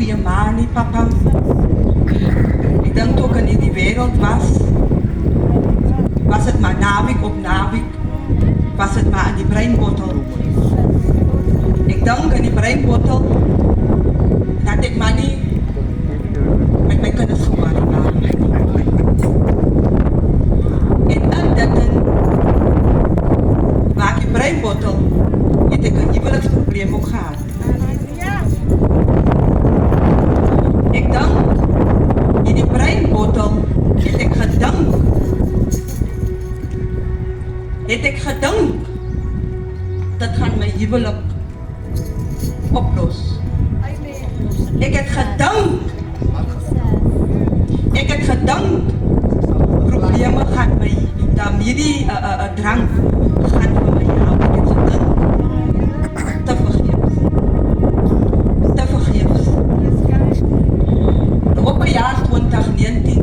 goeie ma nie, papa. Ek dink toe ek in die wêreld was dit maar naweek op naweek, was dit maar in die breinbottel. Ek dink in die breinbottel, dat ek maar nie met my kinders gewaarig was. En in dit waar die breinbottel, het ek 'n huweliksprobleem ook gehad. Ek dink, in die breinbottel, het ek gedink, dit gaan my huwelik oplos. Ek het gedink, probleme gaan my, daarmee die drank gaan vir my help. Ek het gedink, te vergeefs. Op die jaar 2019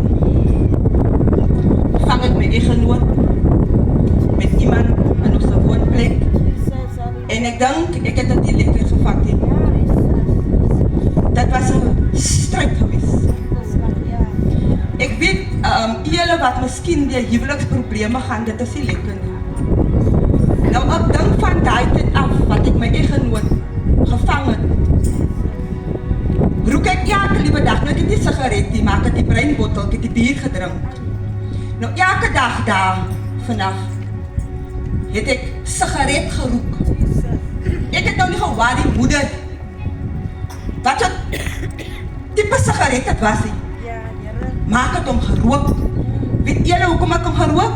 vang ek my eggenoot met iemand in ons woonplek en ek dink ek het dit nie lekker gevat nie. Dit was 'n stryd geweest. Ek weet, julle wat miskien die huweliksprobleme gaan, dit is nie lekker nie. Nou ek dink van daai tyd af wat ek my eggenoot gevang het, roek ek elke liewe dag, nou ek het nie sigaret nie, maar ek het die breinbottel, ek het die bier gedrink. Nou elke dag daar vanaf het ek sigaret geroek. Ek het nou nie gewaar die moeder wat het type sigaret het was nie. Maar ek het hom gerook. Weet julle hoekom ek hom gerook?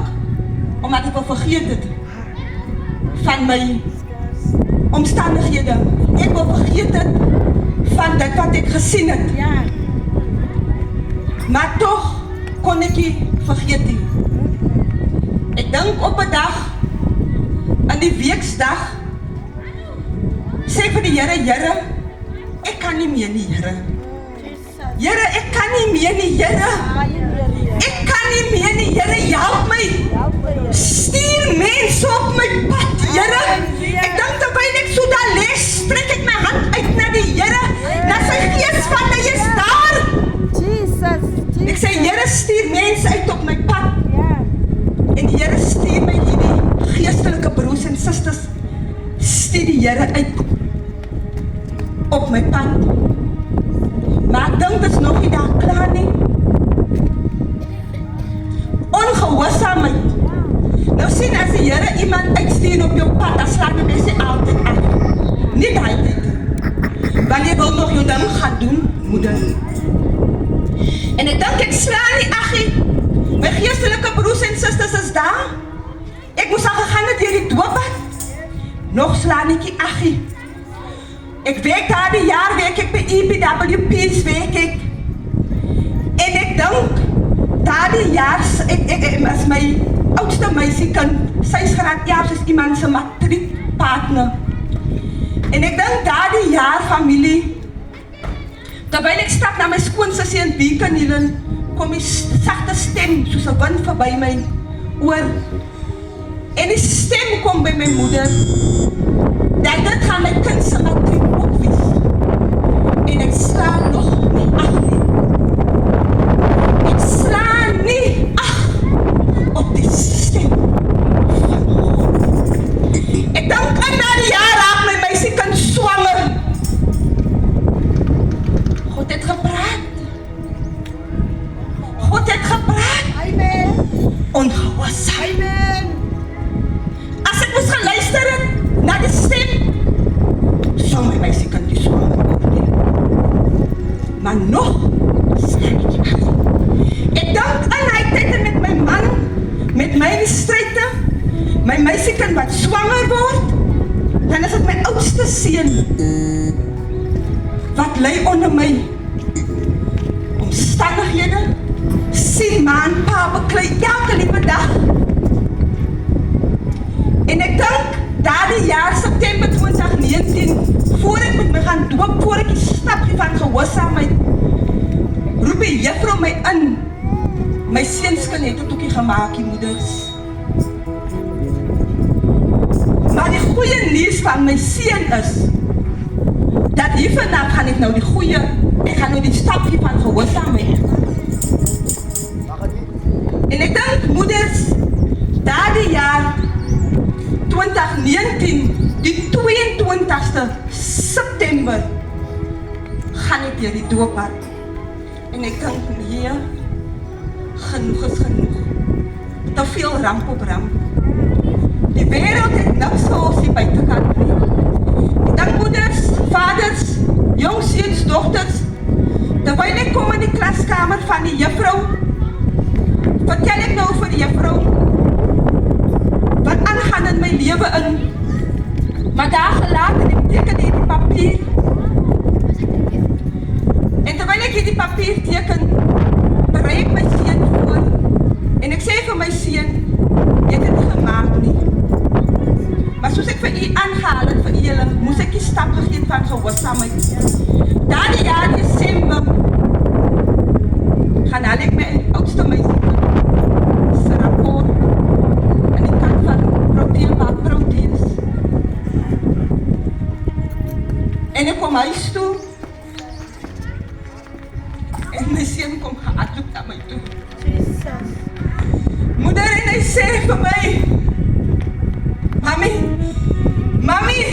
Omdat ek wel vergeet het van my omstandighede. Ek wil vergeet het van dit wat ek gesien het. Maar toch kon ek nie vergeet nie. Ek dink op 'n dag, in die weeksdag, sê vir die Here, ek kan nie meer nie, Here. Here, ek kan nie meer nie, Here. Ek kan nie meer nie, Here, help my. Stuur mense op my pad, Here. Ek dink terwyl ek so daar lê, strek ek my hand uit na die Here, na sy gees van hy is daar. Ek sê, Here, stuur mense uit op my pad. En die Here stuur my hierdie geestelike broers en susters, stuur die Here uit op my pad. Maar ek dink dit is nog nie daar klaar nie. Ongehoorsaamheid. Nou sien as die Here iemand uitstuur op jou pad, dan slaan die mense altyd af. Nie daai tyd. Want jy wil nog jou ding gaan doen, moeder. En ek dink ek slaan nie aggie. My geestelike broers en susters is daar. Ek moes al gegaan het deur die doopbad. Nog slaan ek nie aggie. Ek werk daar die jaar, werk ek by EPWP's, werk ek. En ek dink, daar die jaar, ek as my oudste meisiekind, sy is graad 11, is iemand se matriekpartner. En ek dink, daar die jaar, familie, terwyl ek stap na my skoonsussie in Beacon, kom die sagte stem, soos 'n wind verby my oor. En die stem kom by my moeder, dat dit gaan my kind se matriek opwees. En ek slaan nog nie ag nie. Ek slaan nie ag op die stem van God. Ek dink in daardie jaar raak my meisiekind swanger. God het gepraat. God het gepraat. Amen. Ongehoorsaam. Amen. As ek moes geluister het na die stem, sou my meisiekind die swanger word nie. Maar nog staan ek nie af. Ek dink in hy tyd met my man, met my die stryde, my meisiekind wat swanger word, dan is dit my oudste seun wat lê onder my omstandighede, sien ma en pa beklei elke liewe dag. En ek dink, daardie jaar, September 2019, voor ek met my gaan doop, voor ek die stapje van gehoorsaamheid, roep die juffrou my in. My seunskind het het ook nie gemaak, die moeders. Maar die goeie nuus van my seun is, dat hier vanaf gaan ek nou die goeie, ek gaan nou die stapje van gehoorsaamheid. En ek dink moeders, daardie jaar 2019, die 22ste September, gaan ek deur die dooppad. En ek dink, nee, genoeg is genoeg. Te veel ramp op ramp. Die wêreld het niks vir ons hier buitekant nie. Ek dink moeders, vaders, jong seuns, dogters, terwyl ek kom in die klaskamer van die juffrou, vertel ek nou vir die juffrou wat aangaan in my lewe in. Maar daar gelaat en ek teken hierdie papier. En terwyl ek hierdie papier teken, berei ek my seun voor. En ek sê vir my seun, jy het dit gemaak nie. Maar soos ek vir u aangehaal het vir julle, moes ek die stap gegee van gehoorsaamheid. Daardie jaar Desember gaan haal ek my oudste meisie se rapport in die kant van Proteus. En ek kom huis toe en my seun kom gehardloop na my toe. Moeder, en hy sê vir my, Mami,